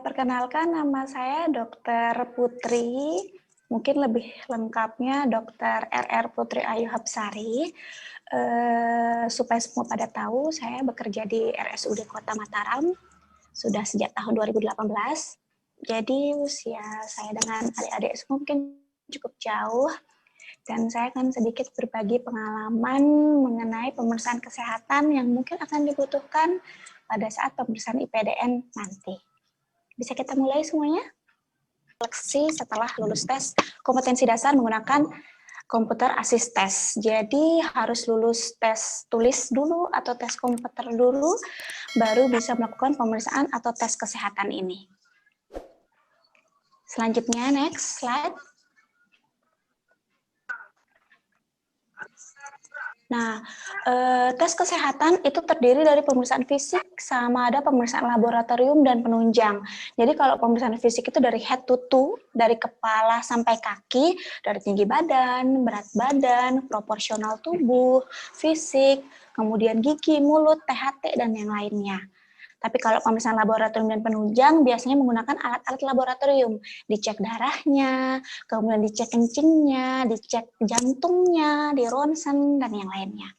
Perkenalkan, nama saya Dr. Putri, mungkin lebih lengkapnya Dr. RR Putri Ayu Hapsari. Supaya semua pada tahu, saya bekerja di RSUD Kota Mataram sudah sejak tahun 2018. Jadi usia saya dengan adik-adik semua mungkin cukup jauh, dan saya akan sedikit berbagi pengalaman mengenai pemeriksaan kesehatan yang mungkin akan dibutuhkan pada saat pemeriksaan IPDN nanti. Bisa kita mulai semuanya? Seleksi setelah lulus tes kompetensi dasar menggunakan komputer assist test. Jadi harus lulus tes tulis dulu atau tes komputer dulu, baru bisa melakukan pemeriksaan atau tes kesehatan ini. Selanjutnya, next slide. Nah, tes kesehatan itu terdiri dari pemeriksaan fisik sama ada pemeriksaan laboratorium dan penunjang. Jadi kalau pemeriksaan fisik itu dari head to toe, dari kepala sampai kaki, dari tinggi badan, berat badan, proporsional tubuh, fisik, kemudian gigi, mulut, THT, dan yang lainnya. Tapi kalau pemeriksaan laboratorium dan penunjang biasanya menggunakan alat-alat laboratorium. Dicek darahnya, kemudian dicek kencingnya, dicek jantungnya, di ronsen, dan yang lainnya.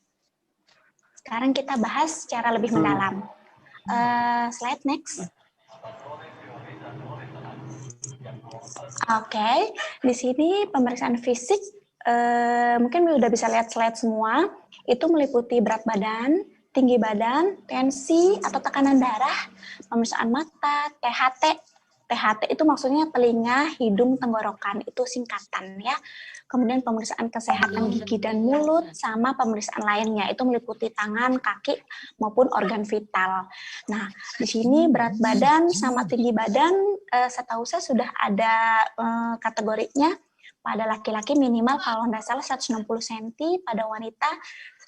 Sekarang kita bahas secara lebih mendalam. Slide next. Oke, di sini pemeriksaan fisik, mungkin udah bisa lihat slide semua, itu meliputi berat badan, tinggi badan, tensi atau tekanan darah, pemeriksaan mata, THT. THT itu maksudnya telinga, hidung, tenggorokan, itu singkatan ya. Kemudian pemeriksaan kesehatan gigi dan mulut, sama pemeriksaan lainnya, itu meliputi tangan, kaki, maupun organ vital. Nah, di sini berat badan sama tinggi badan, setahu saya sudah ada kategorinya. Pada laki-laki minimal kalau tidak salah 160 cm, pada wanita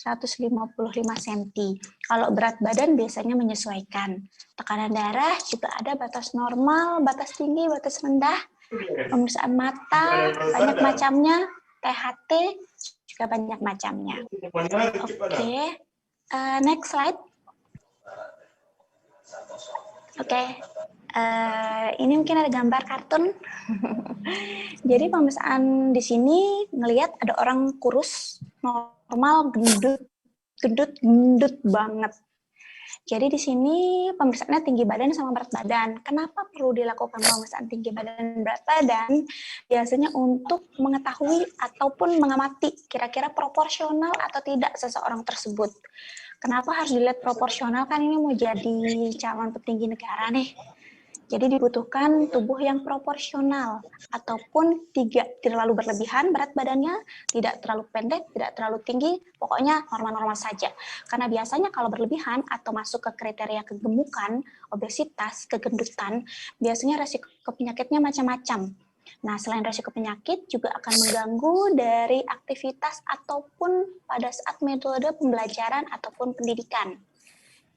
155 cm. Kalau berat badan biasanya menyesuaikan. Tekanan darah juga ada batas normal, batas tinggi, batas rendah. Pemeriksaan mata banyak macamnya, THT juga banyak macamnya. Oke, next slide. Oke. Ini mungkin ada gambar kartun. Jadi pemeriksaan di sini ngelihat ada orang kurus, normal, gendut banget. Jadi di sini pemeriksaannya tinggi badan sama berat badan. Kenapa perlu dilakukan pemeriksaan tinggi badan dan berat badan? Biasanya untuk mengetahui ataupun mengamati kira-kira proporsional atau tidak seseorang tersebut. Kenapa harus dilihat proporsional? Kan ini mau jadi calon petinggi negara nih. Jadi dibutuhkan tubuh yang proporsional ataupun tidak terlalu berlebihan berat badannya, tidak terlalu pendek, tidak terlalu tinggi, pokoknya normal-normal saja. Karena biasanya kalau berlebihan atau masuk ke kriteria kegemukan, obesitas, kegendutan, biasanya resiko penyakitnya macam-macam. Nah, selain resiko penyakit juga akan mengganggu dari aktivitas ataupun pada saat metode pembelajaran ataupun pendidikan.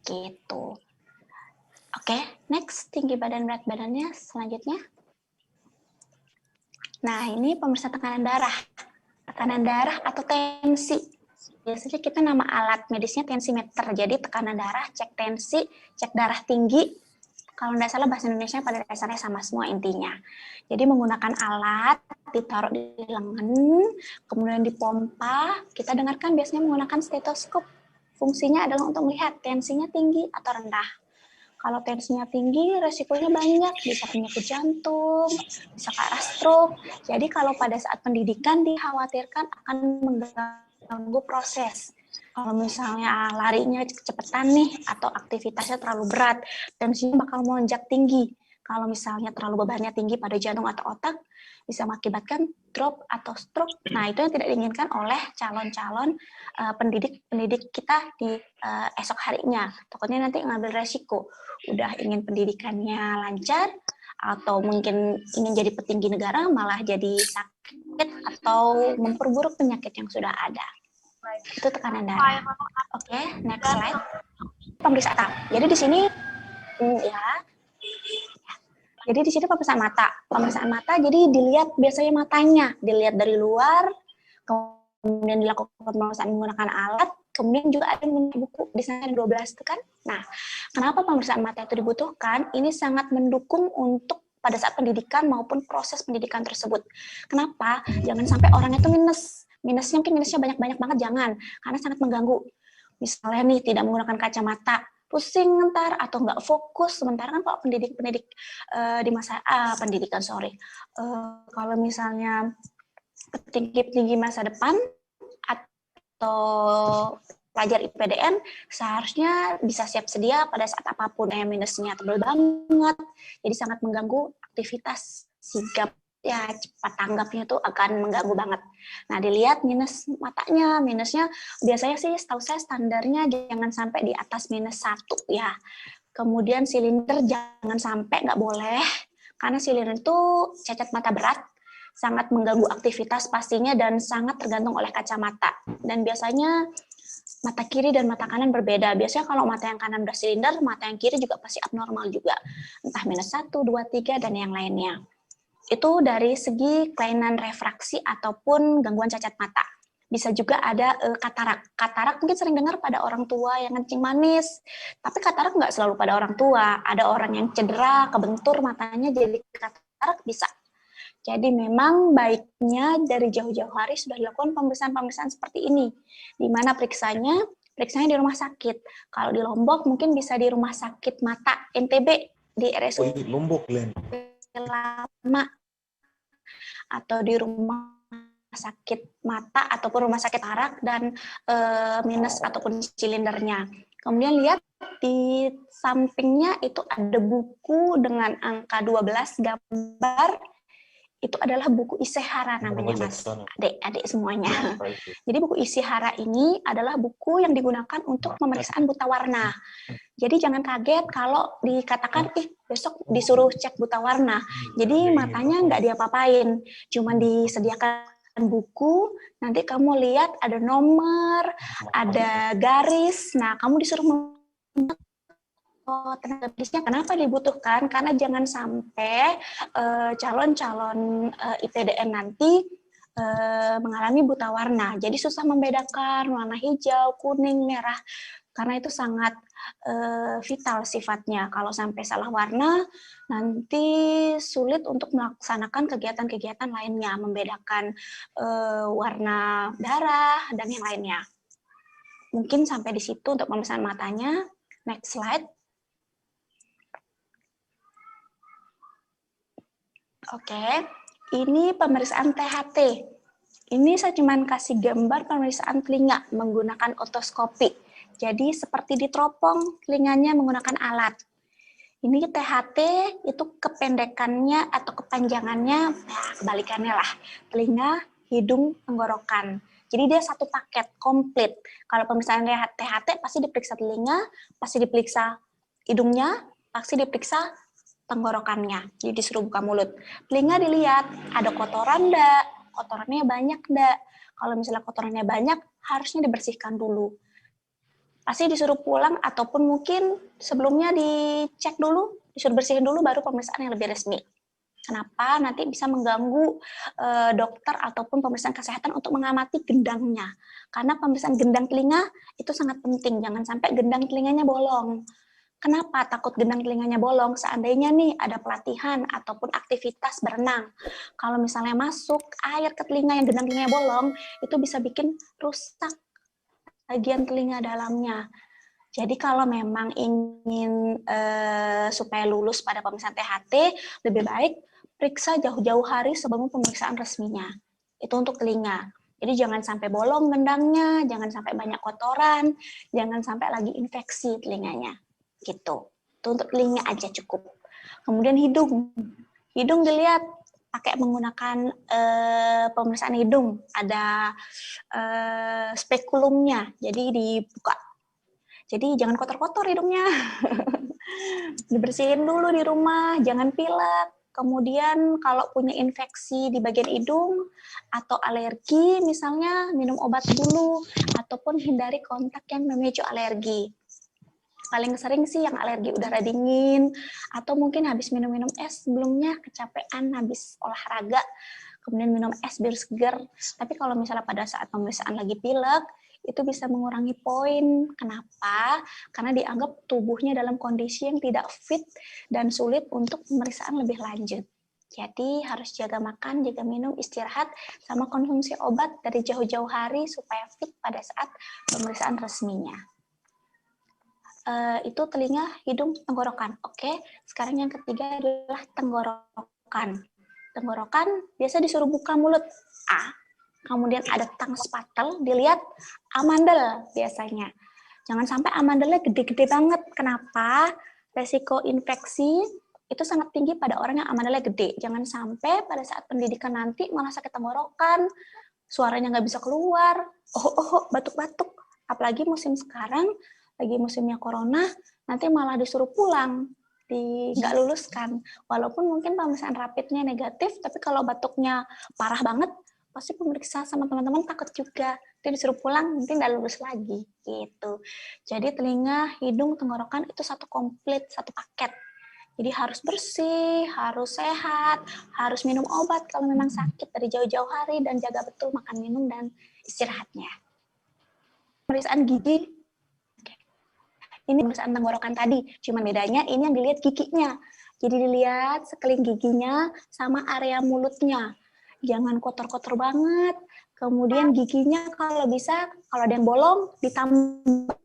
Gitu. Oke, next, tinggi badan berat badannya selanjutnya. Nah, ini pemeriksaan tekanan darah. Tekanan darah atau tensi. Biasanya kita nama alat medisnya tensimeter. Jadi tekanan darah, cek tensi, cek darah tinggi. Kalau tidak salah bahasa Indonesia pada dasarnya sama semua intinya. Jadi menggunakan alat, ditaruh di lengan, kemudian dipompa. Kita dengarkan biasanya menggunakan stetoskop. Fungsinya adalah untuk melihat tensinya tinggi atau rendah. Kalau tensinya tinggi, resikonya banyak, bisa penyakit jantung, bisa ke arah stroke. Jadi kalau pada saat pendidikan dikhawatirkan akan mengganggu proses. Kalau misalnya larinya kecepatan nih, atau aktivitasnya terlalu berat, tensinya bakal melonjak tinggi. Kalau misalnya terlalu bebannya tinggi pada jantung atau otak, bisa mengakibatkan drop atau stroke. Nah, itu yang tidak diinginkan oleh calon-calon pendidik kita di esok harinya. Takutnya nanti ngambil resiko. Udah ingin pendidikannya lancar, atau mungkin ingin jadi petinggi negara, malah jadi sakit atau memperburuk penyakit yang sudah ada. Itu tekanan darah. Oke, next slide. Pemeriksaan. Jadi di sini, jadi di sini pemeriksaan mata. Pemeriksaan mata, jadi dilihat biasanya matanya, dilihat dari luar, kemudian dilakukan pemeriksaan menggunakan alat, Kemudian juga ada buku di sana 12 itu kan. Nah, kenapa pemeriksaan mata itu dibutuhkan? Ini sangat mendukung untuk pada saat pendidikan maupun proses pendidikan tersebut. Kenapa? Jangan sampai orang itu minusnya mungkin minusnya banyak banget, jangan, karena sangat mengganggu. Misalnya nih tidak menggunakan kacamata, pusing ntar atau nggak fokus. Sementara kan kalau pendidik di masa pendidikan kalau misalnya petinggi masa depan atau pelajar IPDN seharusnya bisa siap sedia pada saat apapun. Minusnya tebal banget, jadi sangat mengganggu aktivitas sigap, ya cepat tanggapnya tuh akan mengganggu banget. Nah, dilihat minus matanya, minusnya biasanya sih setahu saya standarnya jangan sampai di atas -1 ya. Kemudian silinder jangan sampai, nggak boleh, karena silinder itu cacat mata berat, sangat mengganggu aktivitas pastinya dan sangat tergantung oleh kacamata. Dan biasanya mata kiri dan mata kanan berbeda. Biasanya kalau mata yang kanan bersilinder, mata yang kiri juga pasti abnormal juga. Entah -1, 2, 3, dan yang lainnya. Itu dari segi kelainan refraksi ataupun gangguan cacat mata. Bisa juga ada katarak. Katarak mungkin sering dengar pada orang tua yang kencing manis. Tapi katarak nggak selalu pada orang tua. Ada orang yang cedera, kebentur matanya jadi katarak bisa. Jadi memang baiknya dari jauh-jauh hari sudah dilakukan pemeriksaan-pemeriksaan seperti ini, di mana periksanya di rumah sakit. Kalau di Lombok mungkin bisa di rumah sakit mata NTB, di RSUD Lombok, Len. Lama, atau di rumah sakit mata ataupun rumah sakit arak dan minus ataupun silindernya. Kemudian lihat di sampingnya itu ada buku dengan angka 12 gambar. Itu adalah buku Isehara namanya, Mas, adik-adik semuanya. Jadi buku Isehara ini adalah buku yang digunakan untuk pemeriksaan buta warna. Jadi jangan kaget kalau dikatakan, besok disuruh cek buta warna. Jadi matanya nggak diapa-apain, cuma disediakan buku, nanti kamu lihat ada nomor, ada garis, nah kamu disuruh tenaga medisnya kenapa dibutuhkan? Karena jangan sampai calon-calon IPDN nanti mengalami buta warna. Jadi susah membedakan warna hijau, kuning, merah. Karena itu sangat vital sifatnya. Kalau sampai salah warna, nanti sulit untuk melaksanakan kegiatan-kegiatan lainnya, membedakan warna darah dan yang lainnya. Mungkin sampai di situ untuk pemeriksaan matanya. Next slide. Oke, ini pemeriksaan THT. Ini saya cuma kasih gambar pemeriksaan telinga menggunakan otoskopi. Jadi seperti diteropong telinganya menggunakan alat. Ini THT itu kependekannya atau kepanjangannya, kebalikannya lah. Telinga, hidung, tenggorokan. Jadi dia satu paket, komplit. Kalau pemeriksaan THT pasti diperiksa telinga, pasti diperiksa hidungnya, pasti diperiksa tenggorokannya, jadi disuruh buka mulut. Telinga dilihat, ada kotoran enggak? Kotorannya banyak enggak? Kalau misalnya kotorannya banyak, harusnya dibersihkan dulu. Pasti disuruh pulang, ataupun mungkin sebelumnya dicek dulu, disuruh bersihin dulu, baru pemeriksaan yang lebih resmi. Kenapa? Nanti bisa mengganggu dokter ataupun pemeriksaan kesehatan untuk mengamati gendangnya. Karena pemeriksaan gendang telinga itu sangat penting, jangan sampai gendang telinganya bolong. Kenapa takut gendang telinganya bolong? Seandainya nih ada pelatihan ataupun aktivitas berenang. Kalau misalnya masuk air ke telinga yang gendang telinganya bolong, itu bisa bikin rusak bagian telinga dalamnya. Jadi kalau memang ingin supaya lulus pada pemeriksaan THT, lebih baik periksa jauh-jauh hari sebelum pemeriksaan resminya. Itu untuk telinga. Jadi jangan sampai bolong gendangnya, jangan sampai banyak kotoran, jangan sampai lagi infeksi telinganya. Gitu. Itu untuk telinga aja cukup. Kemudian hidung. Hidung dilihat pakai menggunakan pemeriksaan hidung. Ada spekulumnya. Jadi dibuka. Jadi jangan kotor-kotor hidungnya. Dibersihin dulu di rumah, jangan pilek. Kemudian kalau punya infeksi di bagian hidung atau alergi, misalnya minum obat dulu, ataupun hindari kontak yang memicu alergi. Paling sering sih yang alergi udara dingin, atau mungkin habis minum-minum es sebelumnya, kecapean habis olahraga, kemudian minum es biar seger. Tapi kalau misalnya pada saat pemeriksaan lagi pilek, itu bisa mengurangi poin. Kenapa? Karena dianggap tubuhnya dalam kondisi yang tidak fit dan sulit untuk pemeriksaan lebih lanjut. Jadi harus jaga makan, jaga minum, istirahat, sama konsumsi obat dari jauh-jauh hari supaya fit pada saat pemeriksaan resminya. Itu telinga, hidung, tenggorokan. Oke, sekarang yang ketiga adalah tenggorokan. Tenggorokan biasa disuruh buka mulut A, kemudian ada tang spatel, dilihat amandel biasanya. Jangan sampai amandelnya gede-gede banget. Kenapa? Resiko infeksi itu sangat tinggi pada orang yang amandelnya gede. Jangan sampai pada saat pendidikan nanti malah sakit tenggorokan, suaranya nggak bisa keluar, batuk-batuk. Apalagi musim sekarang, lagi musimnya corona, nanti malah disuruh pulang, nggak luluskan. Walaupun mungkin pemeriksaan rapidnya negatif, tapi kalau batuknya parah banget, pasti pemeriksa sama teman-teman takut juga. Nanti disuruh pulang, nanti nggak lulus lagi. Gitu. Jadi telinga, hidung, tenggorokan itu satu komplit, satu paket. Jadi harus bersih, harus sehat, harus minum obat kalau memang sakit dari jauh-jauh hari, dan jaga betul makan, minum, dan istirahatnya. Pemeriksaan gigi, ini pemeriksaan tenggorokan tadi, cuman bedanya ini yang dilihat giginya. Jadi dilihat sekeliling giginya sama area mulutnya. Jangan kotor-kotor banget. Kemudian giginya kalau bisa, kalau ada yang bolong, ditambah.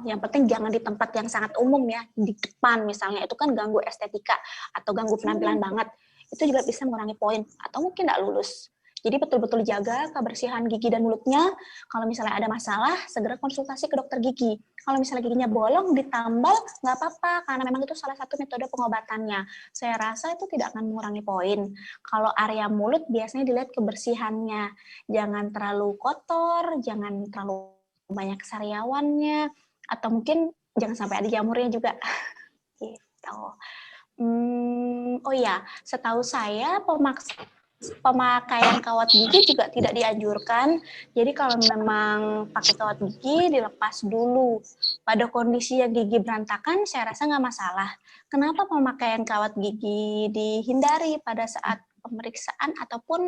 Yang penting jangan di tempat yang sangat umum ya, di depan misalnya, itu kan ganggu estetika atau ganggu penampilan banget. Itu juga bisa mengurangi poin atau mungkin nggak lulus. Jadi betul-betul jaga kebersihan gigi dan mulutnya. Kalau misalnya ada masalah, segera konsultasi ke dokter gigi. Kalau misalnya giginya bolong, ditambal, nggak apa-apa, karena memang itu salah satu metode pengobatannya. Saya rasa itu tidak akan mengurangi poin. Kalau area mulut biasanya dilihat kebersihannya. Jangan terlalu kotor, jangan terlalu banyak sariawannya, atau mungkin jangan sampai ada jamurnya juga. Gitu. Oh ya, setahu saya pemakaian kawat gigi juga tidak dianjurkan. Jadi kalau memang pakai kawat gigi, dilepas dulu. Pada kondisi yang gigi berantakan, saya rasa nggak masalah. Kenapa pemakaian kawat gigi dihindari pada saat pemeriksaan ataupun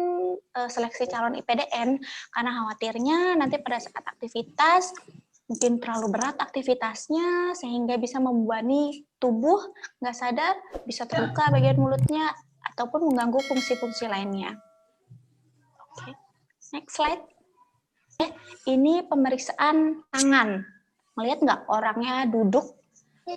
seleksi calon IPDN? Karena khawatirnya nanti pada saat aktivitas, mungkin terlalu berat aktivitasnya, sehingga bisa membebani tubuh, nggak sadar, bisa terluka bagian mulutnya, ataupun mengganggu fungsi-fungsi lainnya. Oke, next slide. Ini pemeriksaan tangan. Melihat nggak orangnya duduk,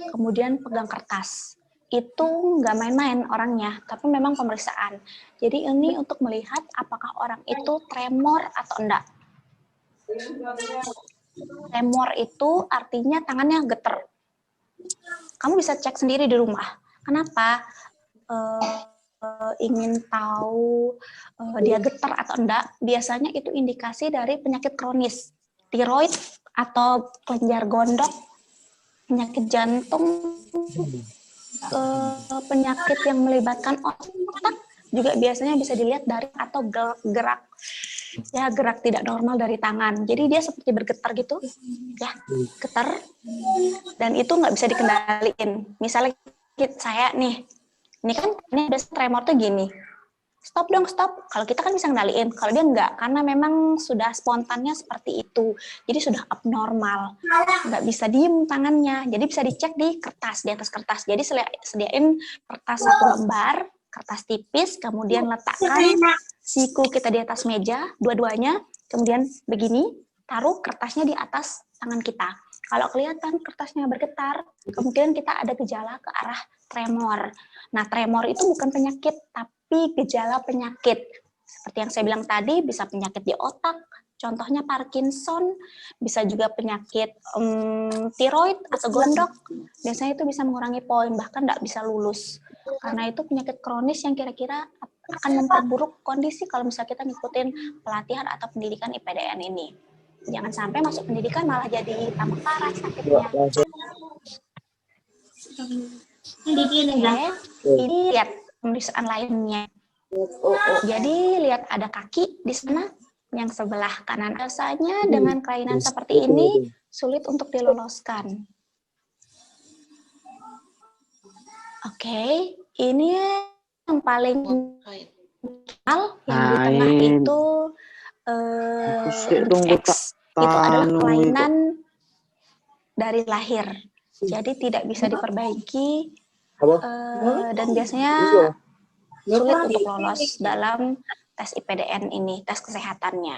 kemudian pegang kertas. Itu nggak main-main orangnya, tapi memang pemeriksaan. Jadi ini untuk melihat apakah orang itu tremor atau enggak. Tremor itu artinya tangannya geter. Kamu bisa cek sendiri di rumah. Kenapa? Ingin tahu dia getar atau enggak, biasanya itu indikasi dari penyakit kronis, tiroid atau kelenjar gondok, penyakit jantung, penyakit yang melibatkan otak juga biasanya bisa dilihat dari atau gerak tidak normal dari tangan. Jadi dia seperti bergetar gitu, ya getar, dan itu nggak bisa dikendaliin. Misalnya saya nih, ini ada tremor tuh gini, stop dong, stop. Kalau kita kan bisa ngendaliin, kalau dia enggak, karena memang sudah spontannya seperti itu. Jadi sudah abnormal, nggak bisa diem tangannya. Jadi bisa dicek di kertas, di atas kertas. Jadi sediain kertas satu lembar, kertas tipis, kemudian letakkan siku kita di atas meja, dua-duanya, kemudian begini, taruh kertasnya di atas tangan kita. Kalau kelihatan kertasnya bergetar, kemungkinan kita ada gejala ke arah tremor. Nah, tremor itu bukan penyakit, tapi gejala penyakit. Seperti yang saya bilang tadi, bisa penyakit di otak, contohnya Parkinson, bisa juga penyakit tiroid atau gondok. Biasanya itu bisa mengurangi poin, bahkan nggak bisa lulus. Karena itu penyakit kronis yang kira-kira akan memperburuk kondisi kalau misalnya kita ngikutin pelatihan atau pendidikan IPDN ini. Jangan sampai masuk pendidikan malah jadi tambah parah sakitnya. Ini lihat pemeriksaan lainnya. Jadi lihat ada kaki di sana yang sebelah kanan. Rasanya dengan kelainan seperti ini sulit untuk diloloskan. Oke, ini yang paling yang di tengah itu X. itu adalah kelainan dari lahir. Jadi tidak bisa diperbaiki dan biasanya sulit untuk lolos dalam tes IPDN ini, tes kesehatannya.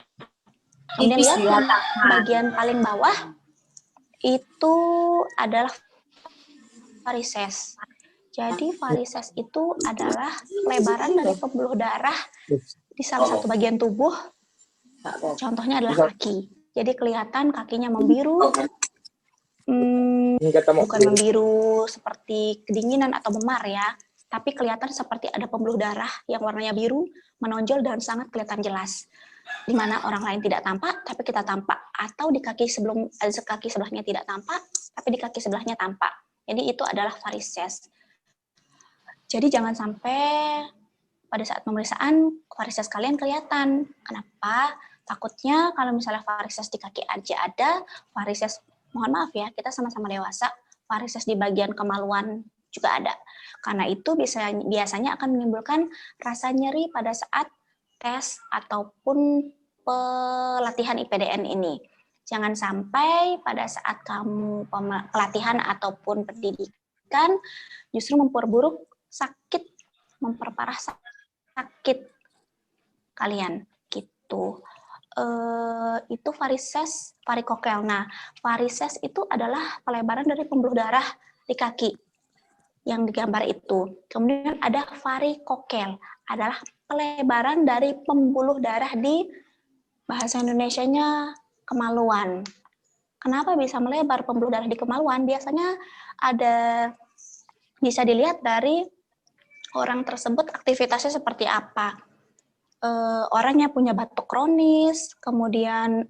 Kemudian lihat yang bagian paling bawah itu adalah varises. Jadi varises itu adalah pelebaran dari pembuluh darah di salah satu bagian tubuh. Contohnya adalah kaki. Jadi kelihatan kakinya membiru, bukan membiru seperti kedinginan atau memar ya, tapi kelihatan seperti ada pembuluh darah yang warnanya biru menonjol dan sangat kelihatan jelas. Di mana orang lain tidak tampak, tapi kita tampak. Atau di kaki sebelahnya tidak tampak, tapi di kaki sebelahnya tampak. Jadi itu adalah varises. Jadi jangan sampai pada saat pemeriksaan varises kalian kelihatan. Kenapa? Takutnya kalau misalnya varises di kaki aja ada, varises, mohon maaf ya, kita sama-sama dewasa, varises di bagian kemaluan juga ada. Karena itu biasanya akan menimbulkan rasa nyeri pada saat tes ataupun pelatihan IPDN ini. Jangan sampai pada saat kamu pelatihan ataupun pendidikan justru memperburuk sakit, memperparah sakit kalian gitu. Itu varises varikokel. Nah, varises itu adalah pelebaran dari pembuluh darah di kaki yang digambar itu. Kemudian ada varikokel, adalah pelebaran dari pembuluh darah di bahasa Indonesianya kemaluan. Kenapa bisa melebar pembuluh darah di kemaluan? Biasanya bisa dilihat dari orang tersebut aktivitasnya seperti apa. Orangnya punya batuk kronis, kemudian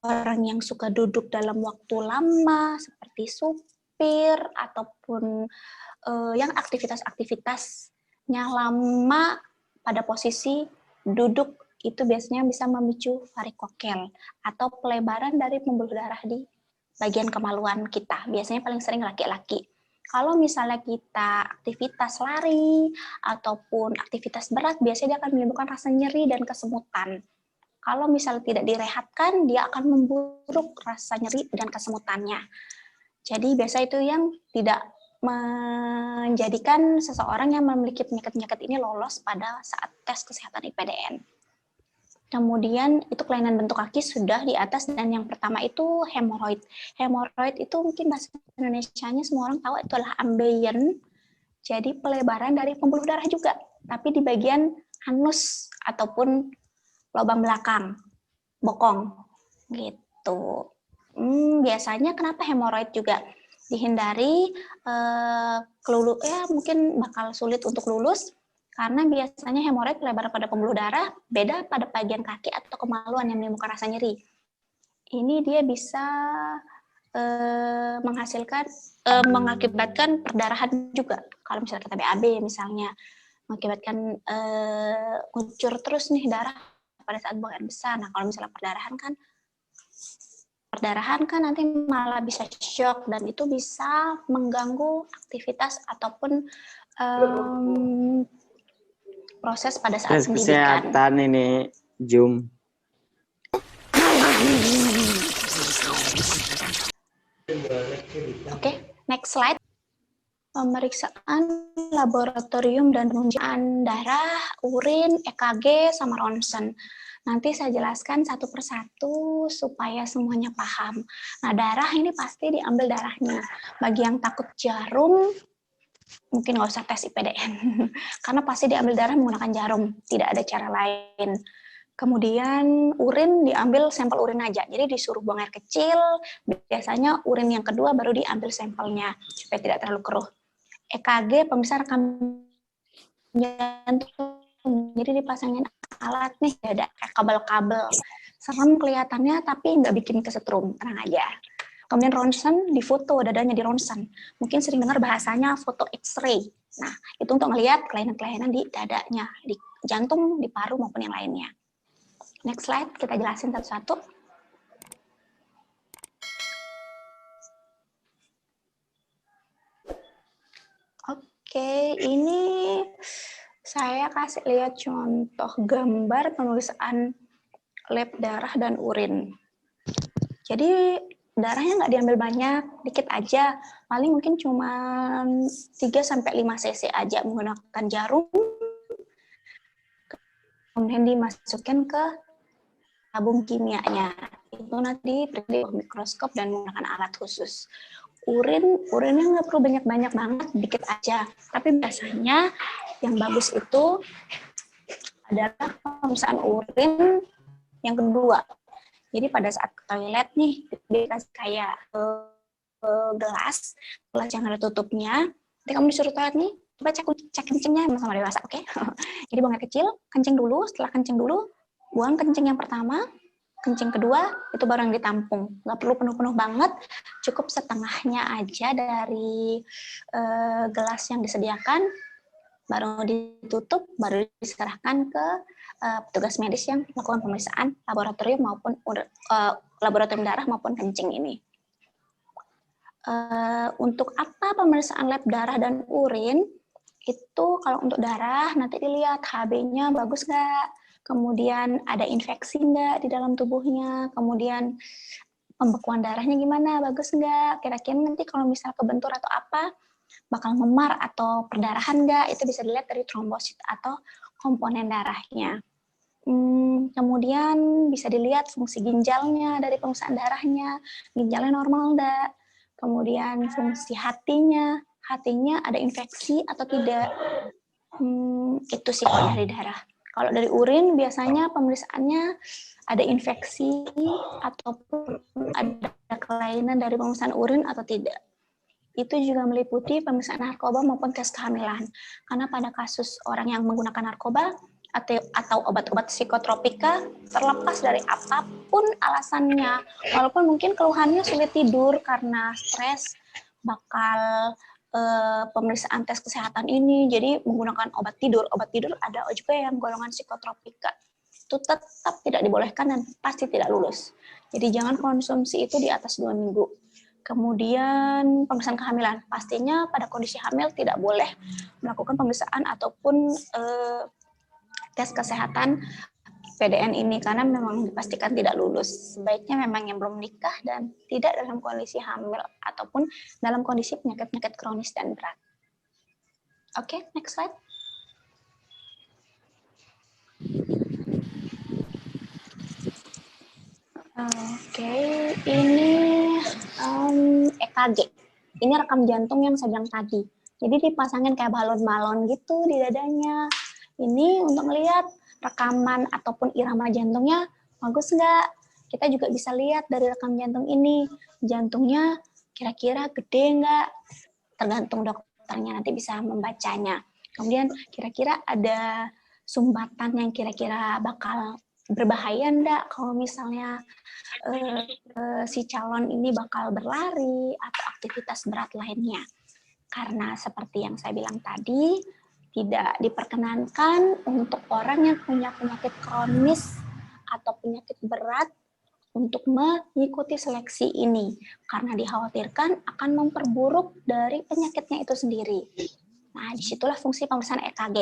orang yang suka duduk dalam waktu lama seperti supir ataupun yang aktivitasnya lama pada posisi duduk, itu biasanya bisa memicu varikokel atau pelebaran dari pembuluh darah di bagian kemaluan kita. Biasanya paling sering laki-laki. Kalau misalnya kita aktivitas lari ataupun aktivitas berat, biasanya dia akan menimbulkan rasa nyeri dan kesemutan. Kalau misalnya tidak direhatkan, dia akan memburuk rasa nyeri dan kesemutannya. Jadi biasa itu yang tidak menjadikan seseorang yang memiliki penyakit-penyakit ini lolos pada saat tes kesehatan IPDN. Kemudian itu kelainan bentuk kaki sudah di atas, dan yang pertama itu hemoroid. Hemoroid itu mungkin bahasa Indonesianya semua orang tahu, itu adalah ambeien. Jadi pelebaran dari pembuluh darah juga, tapi di bagian anus ataupun lubang belakang, bokong gitu. Biasanya kenapa hemoroid juga dihindari, mungkin bakal sulit untuk lulus. Karena biasanya hemoroid pelebaran pada pembuluh darah, beda pada bagian kaki atau kemaluan yang menimbulkan rasa nyeri. Ini dia bisa mengakibatkan perdarahan juga. Kalau misalnya kita BAB misalnya, mengakibatkan ngucur terus nih darah pada saat buang air besar. Nah, kalau misalnya perdarahan kan nanti malah bisa shock, dan itu bisa mengganggu aktivitas ataupun proses pada saat pendidikan. Kesehatan ini, Jum. Oke, next slide. Pemeriksaan laboratorium dan penunjaan darah, urin, EKG, sama ronsen. Nanti saya jelaskan satu persatu supaya semuanya paham. Nah, darah ini pasti diambil darahnya. Bagi yang takut jarum, mungkin nggak usah tes IPDN, karena pasti diambil darah menggunakan jarum, tidak ada cara lain. Kemudian urin diambil sampel urin aja, jadi disuruh buang air kecil, biasanya urin yang kedua baru diambil sampelnya, supaya tidak terlalu keruh. EKG, pemirsa rekam jantung, jadi dipasangin alat nih, ada kabel-kabel, serem kelihatannya tapi nggak bikin kesetrum, tenang aja. Kemudian ronsen, difoto dadanya di ronsen. Mungkin sering dengar bahasanya foto X-ray. Nah, itu untuk melihat kelainan-kelainan di dadanya, di jantung, di paru, maupun yang lainnya. Next slide, kita jelasin satu-satu. Oke, ini saya kasih lihat contoh gambar pemeriksaan lab darah dan urin. Jadi darahnya nggak diambil banyak, dikit aja. Paling mungkin cuma 3-5 cc aja menggunakan jarum. Kemudian dimasukin ke tabung kimianya. Itu nanti di mikroskop dan menggunakan alat khusus. Urinnya nggak perlu banyak-banyak banget, dikit aja. Tapi biasanya yang bagus itu adalah pemeriksaan urin yang kedua. Jadi pada saat ke toilet nih, dikasih kayak gelas yang ada tutupnya. Nanti kamu disuruh toilet nih, coba cek kencingnya sama dewasa, oke? Jadi buang air kecil, kencing dulu. Setelah kencing dulu, buang kencing yang pertama, kencing kedua, itu baru yang ditampung. Nggak perlu penuh-penuh banget, cukup setengahnya aja dari gelas yang disediakan, baru ditutup, baru diserahkan ke petugas medis yang melakukan pemeriksaan laboratorium maupun laboratorium darah maupun kencing ini. Untuk apa pemeriksaan lab darah dan urin? Itu kalau untuk darah nanti dilihat HB-nya bagus nggak, kemudian ada infeksi nggak di dalam tubuhnya, kemudian pembekuan darahnya gimana, bagus nggak, kira-kira nanti kalau misal kebentur atau apa, bakal memar atau perdarahan nggak, itu bisa dilihat dari trombosit atau komponen darahnya. Kemudian bisa dilihat fungsi ginjalnya dari pemeriksaan darahnya, ginjalnya normal nggak, kemudian fungsi hatinya ada infeksi atau tidak. Itu sih kalau dari darah. Kalau dari urin biasanya pemeriksaannya ada infeksi ataupun ada kelainan dari pemeriksaan urin atau tidak. Itu juga meliputi pemeriksaan narkoba maupun tes kehamilan. Karena pada kasus orang yang menggunakan narkoba atau obat-obat psikotropika, terlepas dari apapun alasannya, walaupun mungkin keluhannya sulit tidur karena stres, bakal pemeriksaan tes kesehatan ini, jadi menggunakan obat tidur ada juga yang golongan psikotropika. Itu tetap tidak dibolehkan dan pasti tidak lulus. Jadi jangan konsumsi itu di atas 2 minggu. Kemudian pemeriksaan kehamilan, pastinya pada kondisi hamil tidak boleh melakukan pemeriksaan ataupun tes kesehatan PDN ini karena memang dipastikan tidak lulus. Sebaiknya memang yang belum menikah dan tidak dalam kondisi hamil ataupun dalam kondisi penyakit-penyakit kronis dan berat. Oke, next slide. Oke, ini EKG. Ini rekam jantung yang saya bilang tadi. Jadi dipasangin kayak balon-balon gitu di dadanya. Ini untuk melihat rekaman ataupun irama jantungnya bagus nggak. Kita juga bisa lihat dari rekam jantung ini, jantungnya kira-kira gede nggak. Tergantung dokternya nanti bisa membacanya. Kemudian kira-kira ada sumbatan yang kira-kira bakal berbahaya enggak kalau misalnya si calon ini bakal berlari atau aktivitas berat lainnya. Karena seperti yang saya bilang tadi, tidak diperkenankan untuk orang yang punya penyakit kronis atau penyakit berat untuk mengikuti seleksi ini. Karena dikhawatirkan akan memperburuk dari penyakitnya itu sendiri. Nah, disitulah fungsi pemeriksaan EKG.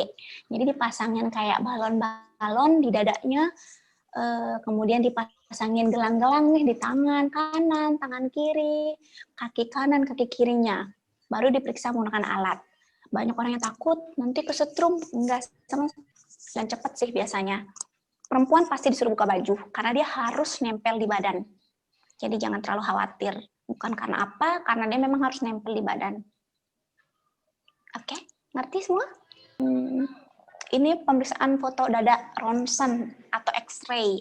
Jadi dipasangin kayak balon-balon di dadanya, kemudian dipasangin gelang-gelang nih di tangan kanan, tangan kiri, kaki kanan, kaki kirinya. Baru diperiksa menggunakan alat. Banyak orang yang takut nanti kesetrum, enggak sama dan cepat sih biasanya. Perempuan pasti disuruh buka baju karena dia harus nempel di badan. Jadi jangan terlalu khawatir. Bukan karena apa, karena dia memang harus nempel di badan. Oke, ngerti semua? Ini pemeriksaan foto dada ronsen atau X-ray.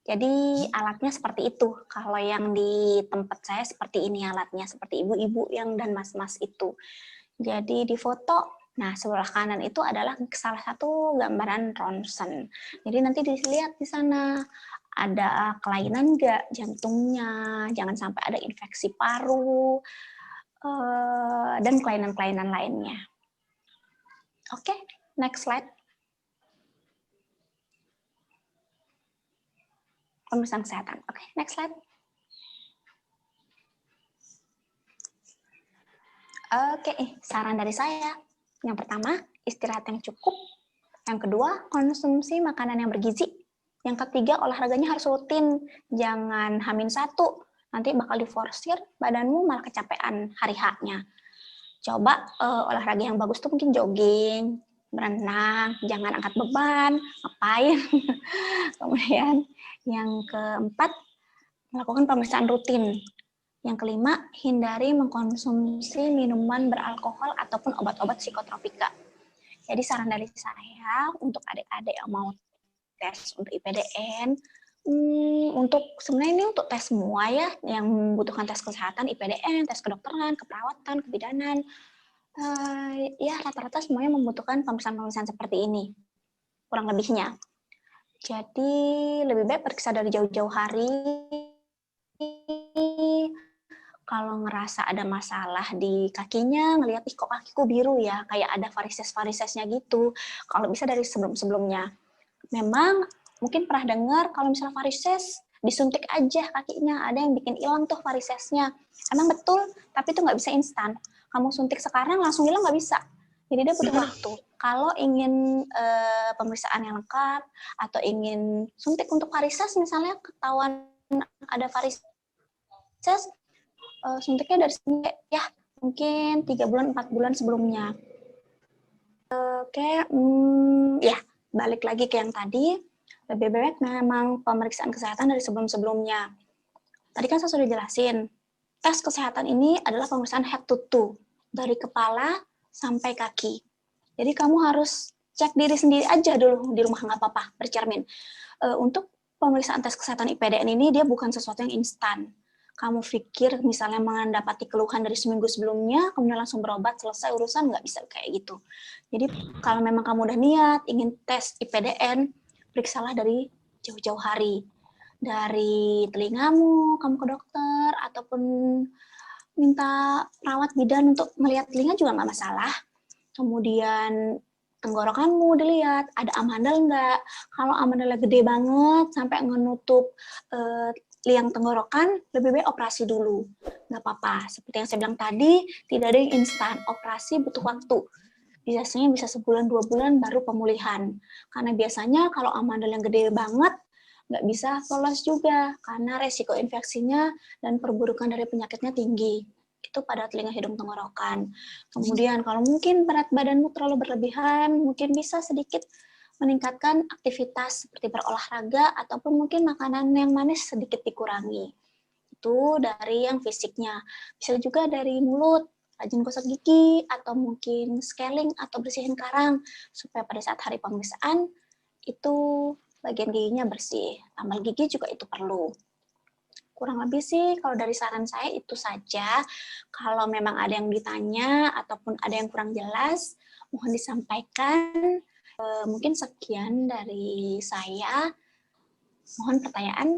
Jadi alatnya seperti itu. Kalau yang di tempat saya seperti ini alatnya, seperti ibu-ibu yang dan mas-mas itu. Jadi di foto, nah sebelah kanan itu adalah salah satu gambaran ronsen. Jadi nanti dilihat di sana ada kelainan nggak jantungnya, jangan sampai ada infeksi paru, dan kelainan-kelainan lainnya. Oke, next slide. Pemeriksaan kesehatan. Oke, next slide. Oke, saran dari saya. Yang pertama, istirahat yang cukup. Yang kedua, konsumsi makanan yang bergizi. Yang ketiga, olahraganya harus rutin, jangan H-1, nanti bakal diforsir, badanmu malah kecapean hari H-nya. Coba olahraga yang bagus tuh mungkin jogging, berenang, jangan angkat beban, ngapain. Kemudian yang keempat, melakukan pemeriksaan rutin. Yang kelima, hindari mengkonsumsi minuman beralkohol ataupun obat-obat psikotropika. Jadi saran dari saya untuk adik-adik yang mau tes untuk IPDN, untuk sebenarnya ini untuk tes semua ya, yang membutuhkan tes kesehatan, IPDN, tes kedokteran, keperawatan, kebidanan, ya rata-rata semuanya membutuhkan pemeriksaan-pemeriksaan seperti ini, kurang lebihnya. Jadi lebih baik periksa dari jauh-jauh hari. Kalau ngerasa ada masalah di kakinya, ngelihat ih kok kakiku biru ya, kayak ada varises-varisesnya gitu. Kalau bisa dari sebelum-sebelumnya. Memang mungkin pernah dengar kalau misalnya varises disuntik aja kakinya, ada yang bikin hilang tuh varisesnya. Emang betul, tapi itu nggak bisa instan. Kamu suntik sekarang langsung hilang nggak bisa. Jadi dia butuh waktu. Kalau ingin pemeriksaan yang lengkap atau ingin suntik untuk varises, misalnya ketahuan ada varises, suntiknya dari ya mungkin 3 bulan 4 bulan sebelumnya. Oke, ya balik lagi ke yang tadi, lebih baik memang pemeriksaan kesehatan dari sebelum-sebelumnya. Tadi kan saya sudah jelasin, tes kesehatan ini adalah pemeriksaan head to toe, dari kepala sampai kaki. Jadi kamu harus cek diri sendiri aja dulu di rumah, nggak apa-apa, bercermin. Untuk pemeriksaan tes kesehatan IPDN ini dia bukan sesuatu yang instan. Kamu pikir misalnya mendapati keluhan dari seminggu sebelumnya, kemudian langsung berobat, selesai urusan, nggak bisa kayak gitu. Jadi kalau memang kamu udah niat ingin tes IPDN, periksalah dari jauh-jauh hari. Dari telingamu, kamu ke dokter, ataupun minta perawat bidan untuk melihat telinga juga nggak masalah. Kemudian tenggorokanmu dilihat, ada amandel nggak? Kalau amandelnya gede banget, sampai menutup liang tenggorokan, lebih baik operasi dulu. Nggak apa-apa. Seperti yang saya bilang tadi, tidak ada yang instan. Operasi butuh waktu. Biasanya bisa sebulan, 2 bulan baru pemulihan. Karena biasanya kalau amandel yang gede banget, nggak bisa lolos juga. Karena resiko infeksinya dan perburukan dari penyakitnya tinggi. Itu pada telinga, hidung, tenggorokan. Kemudian kalau mungkin berat badanmu terlalu berlebihan, mungkin bisa sedikit meningkatkan aktivitas seperti berolahraga ataupun mungkin makanan yang manis sedikit dikurangi. Itu dari yang fisiknya. Bisa juga dari mulut, rajin gosok gigi, atau mungkin scaling atau bersihin karang, supaya pada saat hari pemeriksaan, itu bagian giginya bersih. Tambal gigi juga itu perlu. Kurang lebih sih kalau dari saran saya itu saja. Kalau memang ada yang ditanya ataupun ada yang kurang jelas, mohon disampaikan. Mungkin sekian dari saya. Mohon pertanyaan